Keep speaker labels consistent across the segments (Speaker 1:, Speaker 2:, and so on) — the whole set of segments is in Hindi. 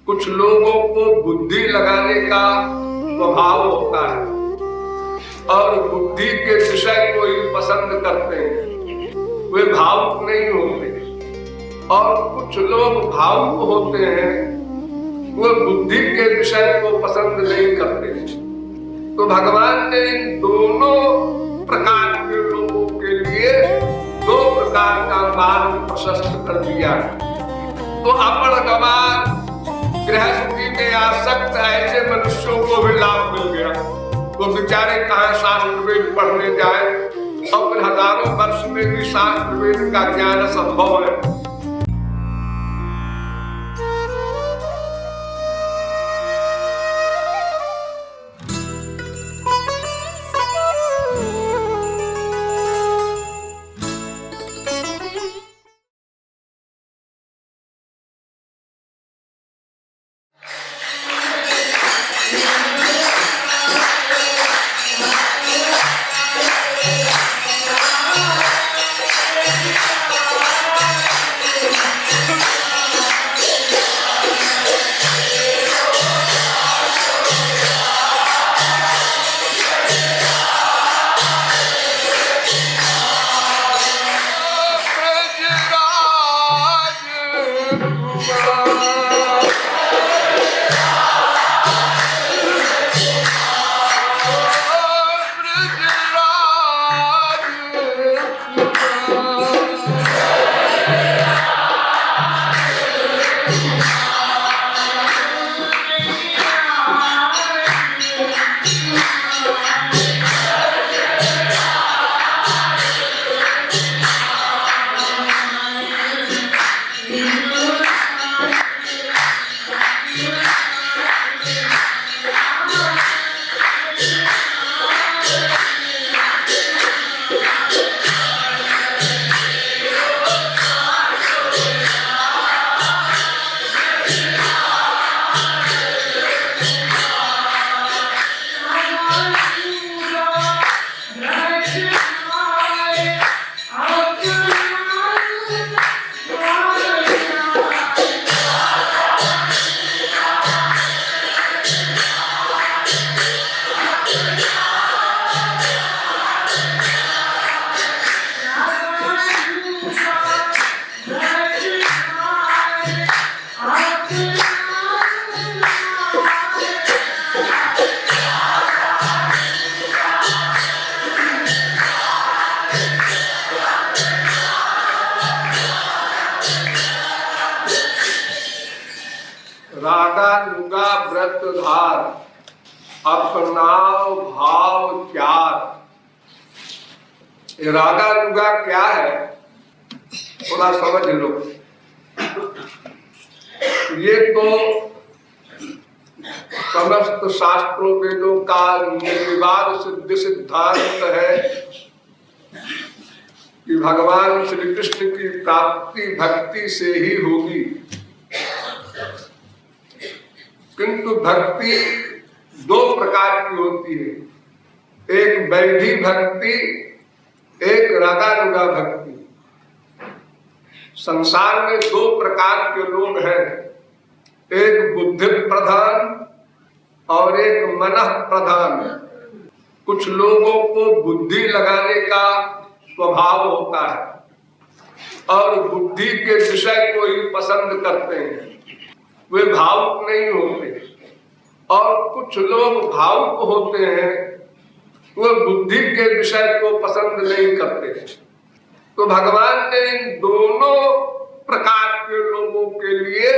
Speaker 1: कुछ लोगों को बुद्धि लगाने का स्वभाव होता है और बुद्धि के विषय को ही पसंद करते हैं, वे भावुक नहीं होते। और कुछ लोग भावुक होते हैं, वे बुद्धि के विषय को पसंद नहीं करते। तो भगवान ने इन दोनों प्रकार के लोगों के लिए दो प्रकार का मार्ग प्रशस्त कर दिया। तो अपन गवार गृहस्थी में आसक्त ऐसे मनुष्यों को भी लाभ मिल गया। वो बेचारे कहाँ शास्त्र वेद पढ़ने जाए और फिर हजारों वर्ष में भी शास्त्र वेद का ज्ञान संभव है। रागानुगा व्रत धार अपनाओ भाव चार। रागानुगा क्या है थोड़ा समझ लो। ये तो समस्त शास्त्रों वेदों का निर्विवाद सिद्ध सिद्धांत है कि भगवान श्री कृष्ण की प्राप्ति भक्ति से ही होगी। किंतु भक्ति दो प्रकार की होती है, एक वैधी भक्ति, एक रागानुगा भक्ति। संसार में दो प्रकार के लोग हैं, एक बुद्धि प्रधान और एक मनः प्रधान। कुछ लोगों को बुद्धि लगाने का स्वभाव होता है और बुद्धि के विषय को ही पसंद करते हैं, वे भावुक नहीं होते। और कुछ लोग भावुक होते हैं, वे बुद्धि के विषय को पसंद नहीं करते। तो भगवान ने इन दोनों प्रकार के लोगों के लिए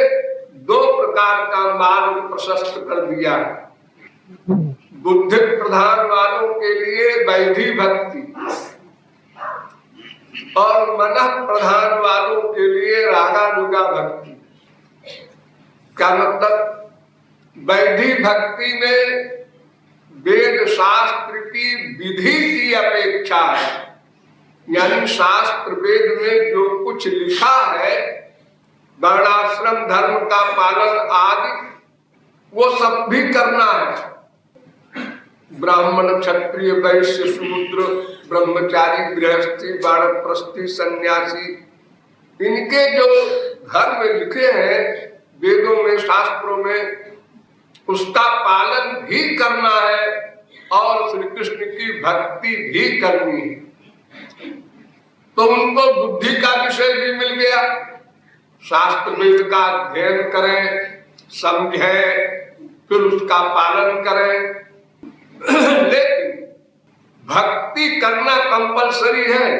Speaker 1: दो प्रकार का मार्ग प्रशस्त कर दिया है। बुद्धि प्रधान वालों के लिए वैधी भक्ति और मनः प्रधान वालों के लिए रागानुगा भक्ति। क्या मतलब? वैधी भक्ति में वेद शास्त्र की विधि की अपेक्षा है, यानी शास्त्र वेद में जो कुछ लिखा है, वर्णाश्रम धर्म का पालन आदि, वो सब भी करना है। ब्राह्मण क्षत्रिय वैश्य शूद्र ब्रह्मचारी गृहस्थी वानप्रस्थी सन्यासी, इनके जो धर्म लिखे हैं वेदों में, शास्त्रों में उसका पालन भी करना है और श्री कृष्ण की भक्ति भी करनी है। तो उनको बुद्धि का विषय भी मिल गया, शास्त्र वेद का अध्ययन करें, समझें, फिर उसका पालन करें। लेकिन भक्ति करना कंपलसरी है,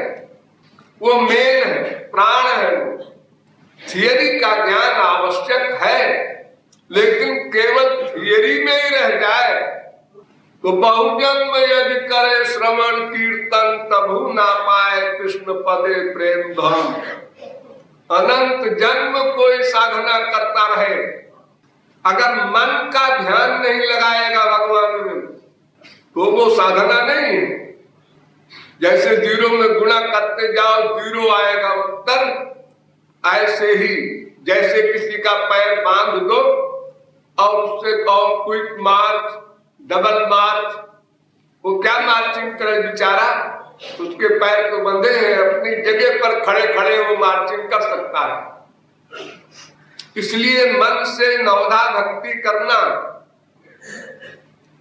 Speaker 1: वो मेन है, प्राण है। वो थियरी का ज्ञान आवश्यक है, लेकिन केवल थियरी में ही रह जाए तो बहुजन्म यदि करे श्रवण कीर्तन तभु ना पाए कृष्ण पदे प्रेम धन। अनंत जन्म कोई साधना करता रहे, अगर मन का ध्यान नहीं लगाएगा भगवान में तो वो साधना नहीं है। जैसे जीरो में गुणा करते जाओ जीरो आएगा उत्तर, ऐसे ही जैसे किसी का पैर बांध दो और उससे कहो क्विक मार्च, डबल मार्च, वो क्या मार्चिंग करे बेचारा, उसके पैर तो बंधे हैं, अपनी जगह पर खड़े खड़े वो मार्चिंग कर सकता है। इसलिए मन से नवधा भक्ति करना,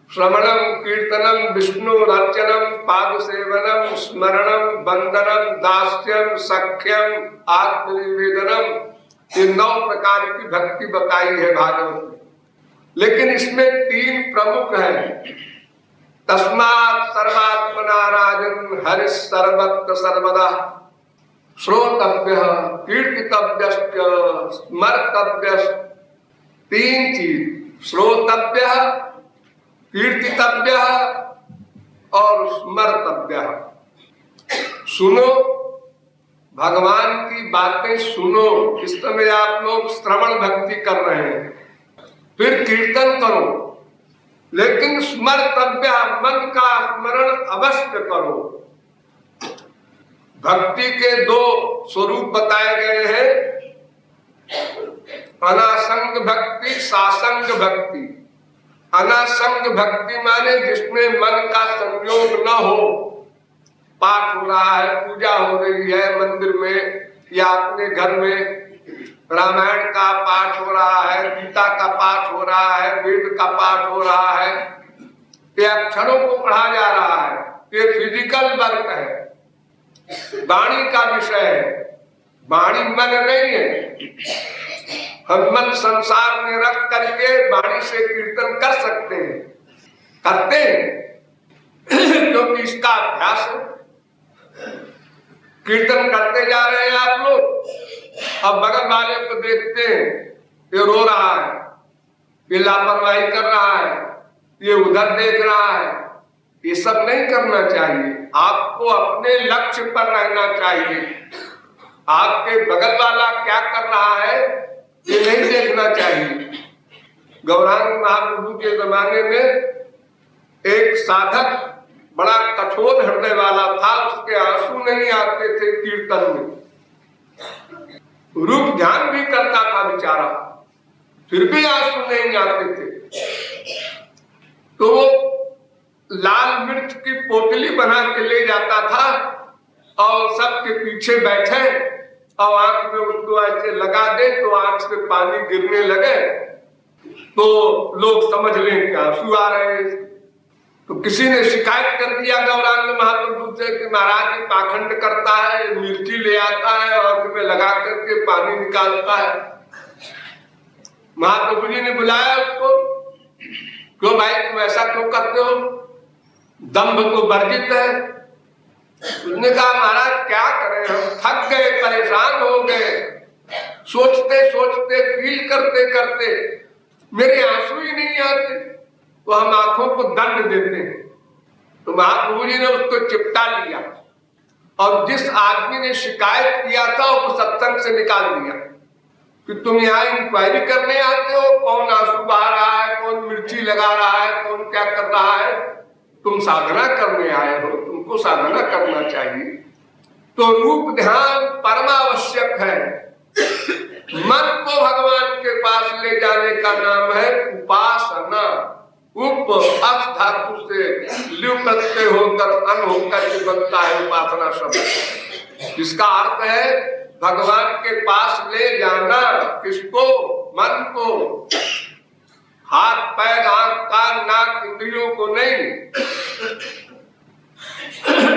Speaker 1: श्रवणम कीर्तनम विष्णु अर्चनम पाद सेवनम स्मरणम वंदनम दास्यम सख्यम आत्मनिवेदनम, ये 9 प्रकार की भक्ति बताई है भागवत में। लेकिन इसमें 3 प्रमुख हैं। तस्मात् सर्वात्मना राजन हरि सर्वत्र सर्वदा श्रोतव्यः कीर्तितव्यश्च स्मर्तव्यश्च। 3 चीज, श्रोतव्यः, कीर्तितव्यः और स्मर्तव्यः। सुनो, भगवान की बातें सुनो। इस समय आप लोग श्रवण भक्ति कर रहे हैं, फिर कीर्तन करो, लेकिन स्मर्तव्य, मन का स्मरण अवश्य करो। भक्ति के 2 स्वरूप बताए गए हैं, अनासंग भक्ति, सासंग भक्ति। अनासंग भक्ति माने जिसमें मन का संयोग न हो, पाठ हो रहा है, पूजा हो रही है मंदिर में या अपने घर में, रामायण का पाठ हो रहा है, गीता का पाठ हो रहा है, वेद का पाठ हो रहा है, ये अक्षरों को पढ़ा जा रहा है, ये फिजिकल वर्क है, वाणी का विषय है। वाणी मन नहीं है। हम मन संसार में रख करके वाणी से कीर्तन कर सकते हैं, करते हैं क्योंकि इसका अभ्यास है। कीर्तन करते जा रहे हैं आप लोग, अब बगल वाले को देखते हैं ये रो रहा है, ये लापरवाही कर रहा है, ये उधर देख रहा है, ये सब नहीं करना चाहिए। आपको अपने लक्ष्य पर रहना चाहिए। आपके बगल वाला क्या कर रहा है ये नहीं देखना चाहिए। गौरांग महाप्रभु के जमाने में एक साधक बड़ा कठोर हृदय वाला था, उसके आंसू नहीं आते थे कीर्तन में, रूप ध्यान भी करता था बेचारा, फिर भी आंसू नहीं आते थे। तो वो लाल मिर्च की पोटली बना के ले जाता था और सबके पीछे बैठे और आंख में उसको ऐसे लगा दे तो आंख से पानी गिरने लगे तो लोग समझ लें कि आंसू आ रहे हैं। तो किसी ने शिकायत कर दिया गौरांग महाप्रभु से कि महाराज जी पाखंड करता है, मिर्ची ले आता है और आंख में लगा करके पानी निकालता है। महाप्रभु जी ने बुलाया उसको, क्यों भाई तुम ऐसा क्यों करते हो, दंभ को वर्जित है। उसने कहा महाराज क्या करें, हम थक गए, परेशान हो गए, सोचते सोचते फील करते करते मेरे आंसू ही नहीं आते, तो हम आंखों को दंड देते हैं। तो महाप्रभु जी ने उसको चिपटा लिया और जिस आदमी ने शिकायत किया था उसको सत्संग से निकाल दिया कि तुम यहाँ इंक्वायरी करने आते हो, कौन आंसू बहा रहा है, कौन मिर्ची लगा रहा है, कौन क्या कर रहा है, तुम साधना करने आए हो, तुमको साधना करना चाहिए। तो रूप ध्यान परमावश्यक है। मन को भगवान के पास ले जाने का नाम है उपासना। उप अस धातु से ल्यू प्रत्यय होकर अन होकर के बनता है उपासना शब्द, जिसका अर्थ है भगवान के पास ले जाना। किसको? मन को, हाथ पैर आंख कान नाक इंद्रियों को नहीं।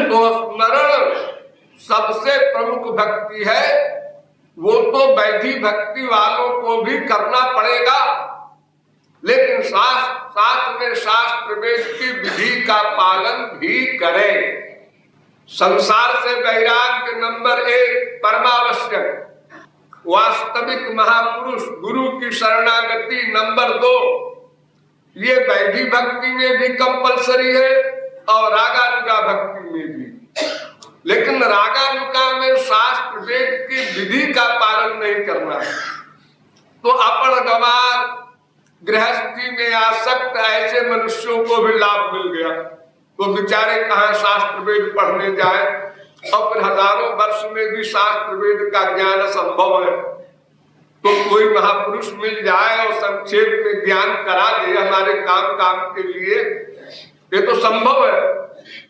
Speaker 1: तो स्मरण सबसे प्रमुख भक्ति है, वो तो वैधि भक्ति वालों को भी करना पड़ेगा, लेकिन साथ में शास्त्र वेद की विधि का पालन भी करे। संसार से वैराग्य नंबर 1 परमावश्यक, वास्तविक महापुरुष गुरु की शरणागति नंबर 2। ये वैधि भक्ति में भी कंपलसरी है और रागानुगा भक्ति में भी। लेकिन रागानुगा में शास्त्र वेद की विधि का पालन नहीं करना है, तो अपण गवार गृहस्थी में आसक्त ऐसे मनुष्यों को भी लाभ मिल गया। तो बेचारे कहाँ शास्त्र वेद पढ़ने जाए, और फिर हजारों वर्ष में भी शास्त्र वेद का ज्ञान असंभव है। तो कोई महापुरुष मिल जाए और संक्षेप में ज्ञान करा दे हमारे काम के लिए, ये तो संभव है।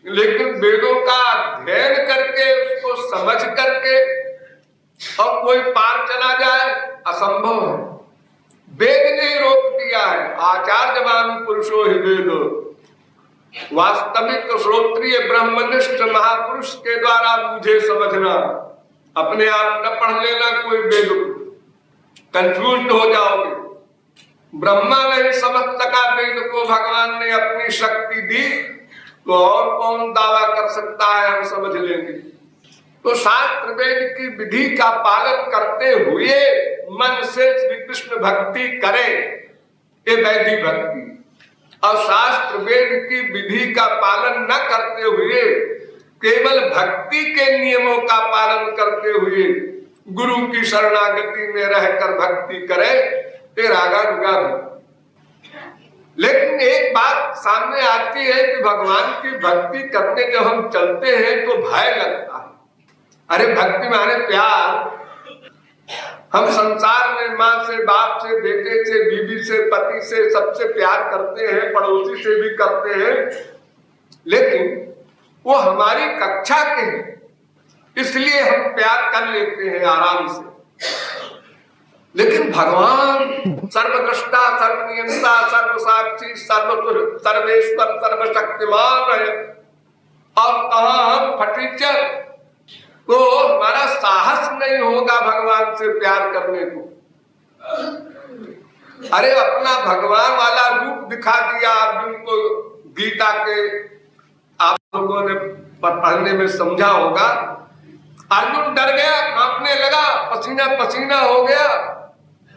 Speaker 1: लेकिन वेदों का अध्ययन करके उसको समझ करके और कोई पार चला जाए, असंभव है। वेद ने रोक दिया है, आचार्यवान पुरुषो हि वेदो। वास्तविक श्रोत्रिय ब्रह्मनिष्ठ महापुरुष के द्वारा मुझे समझना, अपने आप न पढ़ लेना कोई वेद, कंफ्यूज हो जाओगे। ब्रह्मा नहीं समझ सका वेद को, भगवान ने अपनी शक्ति दी, तो और कौन दावा कर सकता है हम समझ लेंगे। तो शास्त्र वेद की विधि का पालन करते हुए मन से श्री कृष्ण भक्ति करे, ये वैधि भक्ति। और शास्त्र वेद की विधि का पालन न करते हुए केवल भक्ति के नियमों का पालन करते हुए गुरु की शरणागति में रहकर भक्ति करे, ये रागानुगा भक्ति। लेकिन एक बात सामने आती है कि भगवान की भक्ति करने जब हम चलते हैं तो भय लगता है। अरे भक्ति माने प्यार। हम संसार में माँ से, बाप से, बेटे से, बीवी से, पति से, सबसे प्यार करते हैं, पड़ोसी से भी करते हैं, लेकिन वो हमारी कक्षा के हैं, इसलिए हम प्यार कर लेते हैं आराम से। लेकिन भगवान सर्वद्रष्टा, सर्वनियंता, सर्वसाक्षी, सर्वेश्वर, सर्वशक्तिमान है, और कहा हम फटीचर, तो हमारा साहस नहीं होगा भगवान से प्यार करने को। अरे अपना भगवान वाला रूप दिखा दिया अर्जुन को, गीता के आप लोगों ने पढ़ने में समझा होगा। अर्जुन डर गया, कांपने लगा, पसीना पसीना हो गया,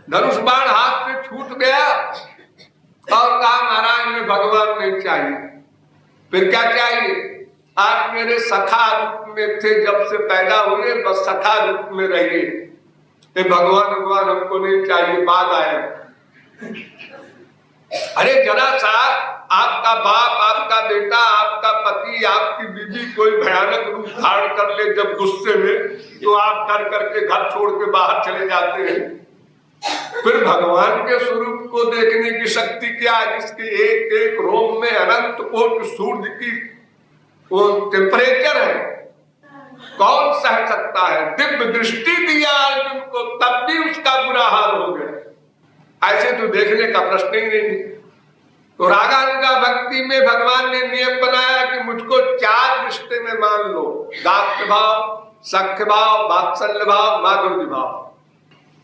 Speaker 1: धनुष बाण हाथ से छूट गया, और कहा महाराज में भगवान नहीं चाहिए। फिर क्या चाहिए? आप मेरे सखा रूप में थे, जब से पैदा हुए बस सखा रूप में रहिए, ये भगवान हमको नहीं चाहिए, बाद आया। अरे जरा सा आपका बाप, आपका बेटा, आपका पति, आपकी बीवी कोई भयानक रूप धारण कर ले जब गुस्से में, तो आप डर करके घर छोड़ के बाहर चले जाते हैं। फिर भगवान के स्वरूप को देखने की शक्ति क्या है, जिसके एक एक रोम में अनंत कोटि सूर्य की वो टेम्परेचर है, कौन सह सकता है? दिव्य दृष्टि दिया अर्जुन को, तब भी उसका बुरा हाल हो गया। ऐसे तो देखने का प्रश्न ही नहीं। तो रागानुगा भक्ति में भगवान ने नियम बनाया कि मुझको 4 रिश्ते में मान लो, दास्य भाव, सख्य भाव, वात्सल्य भाव, माधुर्य भाव।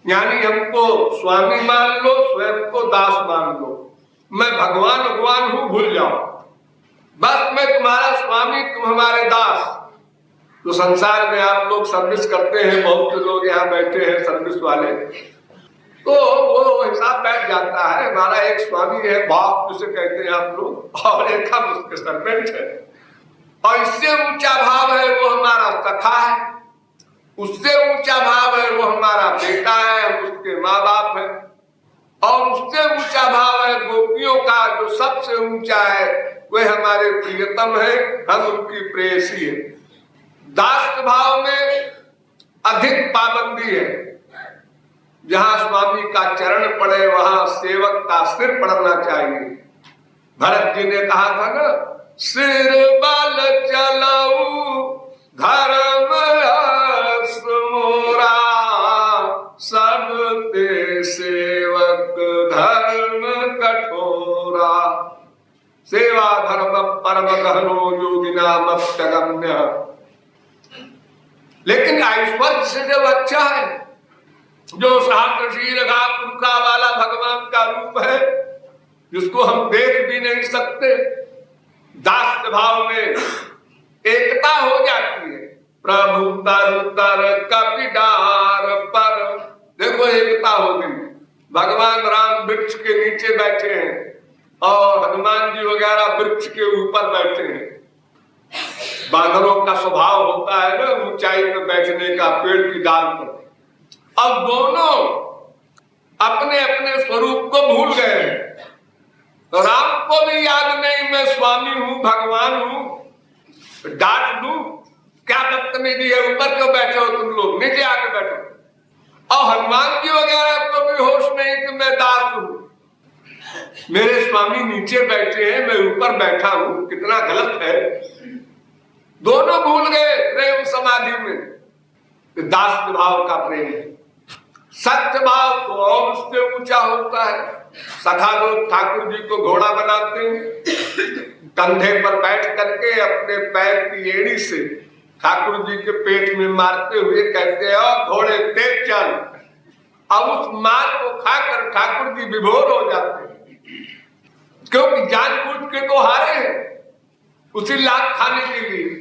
Speaker 1: यानी हमको स्वामी मान लो, स्वयं को दास मान लो। मैं भगवान हूं, भूल जाओ, बस मैं तुम्हारा स्वामी, तुम हमारे दास। तो संसार में आप लोग सर्विस करते हैं, बहुत से लोग यहाँ बैठे हैं सर्विस वाले, तो वो हिसाब बैठ जाता है। हमारा एक स्वामी है, बाप जिसे कहते हैं आप लोग, और एक हम उसके सर्वेंट है। और इससे ऊंचा भाव है वो हमारा सखा है, उससे ऊंचा भाव है वो हमारा बेटा है, उसके माँ बाप है, और उससे ऊंचा भाव है गोपियों का, जो सबसे ऊंचा है वे हमारे प्रियतम है, हम उनकी प्रेयसी है। दास भाव में अधिक पाबंदी है, जहां स्वामी का चरण पड़े वहां सेवक का सिर पड़ना चाहिए। भरत जी ने कहा था ना, सिर बल चलाऊ धर्म रस मोरा, सब ते सेवक सेवा सेवा धर्म परम गहनो योगिनामप्यगम्य। लेकिन ऐश्वर्य से जब अच्छा है, जो सहस्रशील पुरखा वाला भगवान का रूप है, जिसको हम देख भी नहीं सकते, दास भाव में एकता हो जाती है। प्रभु तर तर कपिडार पर, देखो एकता हो गई। भगवान राम वृक्ष के नीचे बैठे हैं और हनुमान जी वगैरह वृक्ष के ऊपर बैठे हैं। बानरों का स्वभाव होता है ना ऊंचाई पर बैठने का, पेड़ की डाल पर। अब दोनों अपने अपने स्वरूप को भूल गए। राम को भी याद नहीं मैं स्वामी हूं, भगवान हूं, डांट दूं, क्या बदतमीजी है, ऊपर क्यों बैठे हो तुम लोग, नीचे आके बैठो। और हनुमान जी वगैरह को भी होश नहीं कि मैं दास हूं, मेरे स्वामी नीचे बैठे हैं, मैं ऊपर बैठा हूं, कितना गलत है। दोनों भूल गए प्रेम समाधि में। दास भाव का प्रेम है। सत्य भाव तो और उससे ऊंचा होता है। सखा लोग ठाकुर जी को घोड़ा बनाते हैं, कंधे पर बैठ करके अपने पैर की एड़ी से ठाकुर जी के पेट में मारते हुए कहते हैं घोड़े तेज चल। अब उस मार को खाकर ठाकुर जी विभोर हो जाते हैं, क्योंकि जानबूझ के तो हारे हैं उसी लात खाने के लिए।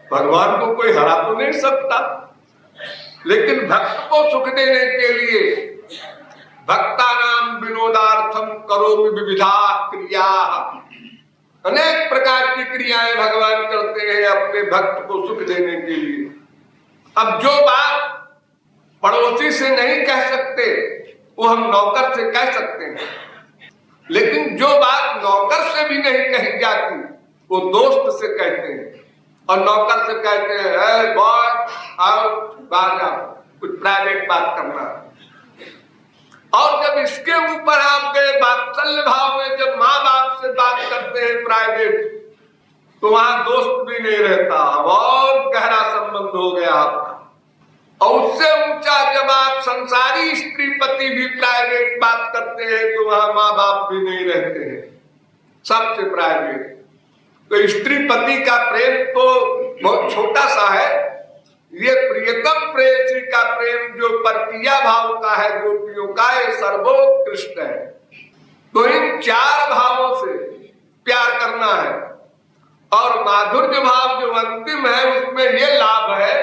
Speaker 1: भगवान को कोई हरा तो नहीं सकता, लेकिन भक्त को सुख देने के लिए भक्तानाम विनोदार्थम करोमि विविधा क्रिया, अनेक प्रकार की क्रियाएं भगवान करते हैं अपने भक्त को सुख देने के लिए। अब जो बात पड़ोसी से नहीं कह सकते वो हम नौकर से कह सकते हैं, लेकिन जो बात नौकर से भी नहीं कही जाती वो दोस्त से कहते हैं। और नौकर से कहते हैं बॉय आओ बाहर आओ, कुछ प्राइवेट बात करना। और जब इसके ऊपर आप गए वात्सल्य भाव में, जब माँ बाप से बात करते हैं प्राइवेट, तो वहां दोस्त भी नहीं रहता, और गहरा संबंध हो गया आपका। और उससे ऊंचा जब आप संसारी स्त्री पति भी प्राइवेट बात करते हैं तो वहां माँ बाप भी नहीं रहते हैं, सबसे प्राइवेट। तो स्त्री पति का प्रेम तो बहुत छोटा सा है, ये प्रियतम प्रेयसी का प्रेम जो परकिया भाव का है गोपियों का, ये सर्वोत्कृष्ट है। तो इन चार भावों से प्यार करना है। और माधुर्य भाव जो अंतिम है उसमें ये लाभ है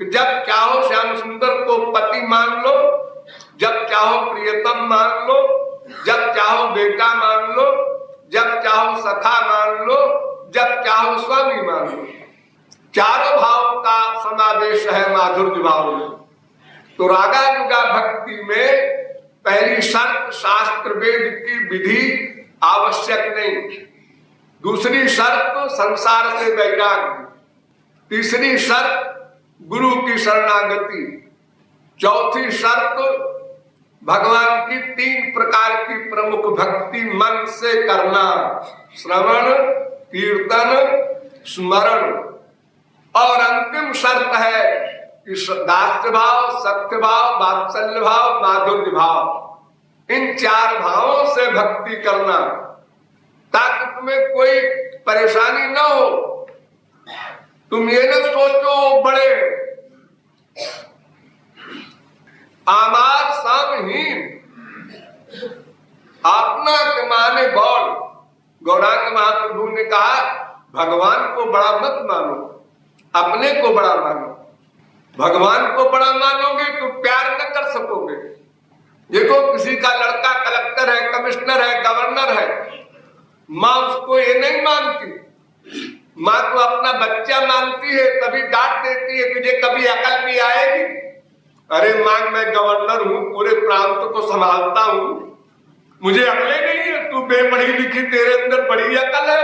Speaker 1: कि जब चाहो श्याम सुंदर को पति मान लो, जब चाहो प्रियतम मान लो, जब चाहो बेटा मान लो, जब चाहो सखा मान लो, जब चाहो स्वामी मान लो। चारों भाव का समावेश है माधुर्य भाव में। तो रागानुगा भक्ति में पहली शर्त शास्त्र वेद की विधि आवश्यक नहीं, दूसरी शर्त संसार से वैराग्य, तीसरी शर्त गुरु की शरणागति, चौथी शर्त भगवान की 3 प्रकार की प्रमुख भक्ति मन से करना, श्रवण कीर्तन स्मरण। और अंतिम शर्त है कि दास्य भाव, सत्य भाव, वात्सल्य भाव, माधुर्य भाव, इन 4 भावों से भक्ति करना, ताकि तुम्हें कोई परेशानी न हो। तुम ये न सोचो बड़े आमार सामहीन अपना के माने बड़। गौरांग महाप्रभु ने कहा भगवान को बड़ा मत मानो, अपने को बड़ा मानो। भगवान को बड़ा मानोगे तो प्यार न कर सकोगे। देखो किसी का लड़का कलेक्टर है, कमिश्नर है, गवर्नर है, माँ उसको ये नहीं मानती। माँ तो अपना बच्चा मानती है, तभी डांट देती है तुझे कभी अकल भी आएगी। अरे माँ मैं गवर्नर हूँ, पूरे प्रांत को संभालता हूँ, मुझे अकले नहीं है, तू बेपढ़ी लिखी, तेरे अंदर बड़ी अकल है।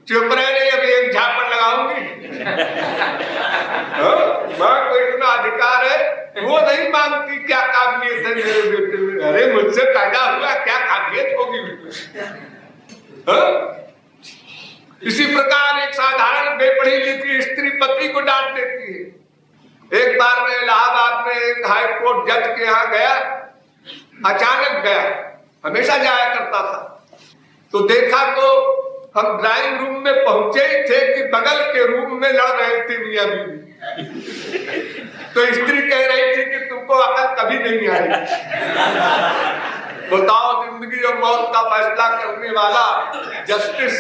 Speaker 1: चुप रह नहीं, अभी एक झापड़ लगाऊंगी। माँ को इतना अधिकार है, वो नहीं मानती क्या काबिलियत है मेरे बेटे में। अरे मुझसे पैदा हुआ, क्या काबिलियत होगी। इसी प्रकार एक साधारण बेपढ़ी लिखी स्त्री पति को डांट देती है। एक बार मैं इलाहाबाद में एक हाई कोर्ट जज के यहाँ गया, अचानक गया, हमेशा जाया करता था। तो देखा तो हम ड्राइंग रूम में पहुंचे ही थे कि बगल के रूम में लड़ रहे थे मियां बीवी। तो स्त्री कह रही थी कि तुमको अकल कभी नहीं आई। बताओ, जिंदगी और मौत का फैसला करने वाला जस्टिस,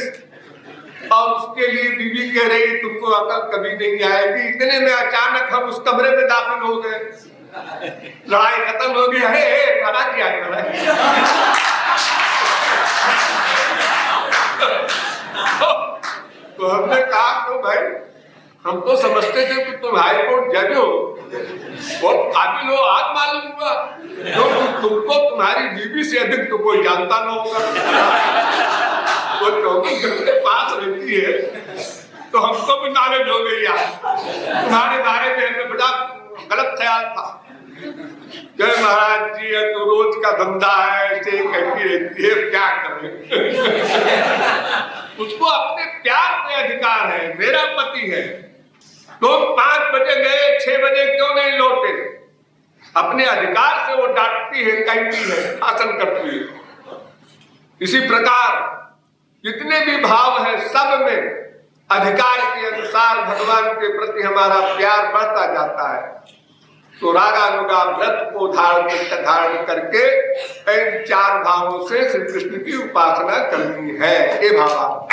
Speaker 1: और उसके लिए बीवी कह रही तुमको अकल कभी नहीं आएगी। इतने में अचानक हम उस कमरे में दाखिल हो गए, लड़ाई खत्म हो गई। अरे खाना क्या तो हमने कहा तो भाई हम तो समझते थे कि तुम हाई कोर्ट जज हो, बहुत काबिल हो, आज मालूम हुआ जो तुमको तुम्हारी बीवी से अधिक तो कोई जानता न होगा। वो 24 घंटे पास रहती है तो हमको भी नॉलेज हो गई यार। तुम्हारे बारे में हमें बड़ा गलत ख्याल था। जय महाराज जी, है तो रोज का धंधा है, ऐसे कहती रहती है, क्या करें। उसको अपने प्यार पे अधिकार है। मेरा पति है, तो 5 बजे गए 6 बजे क्यों नहीं लौटे, अपने अधिकार से वो डांटती है, कहती है, शासन करती है। इसी प्रकार जितने भी भाव है सब में अधिकार के अनुसार भगवान के प्रति हमारा प्यार बढ़ता जाता है। तो रागानुगा व्रत को धारण करके इन 4 भावों से श्री कृष्ण की उपासना करनी है। ये भाव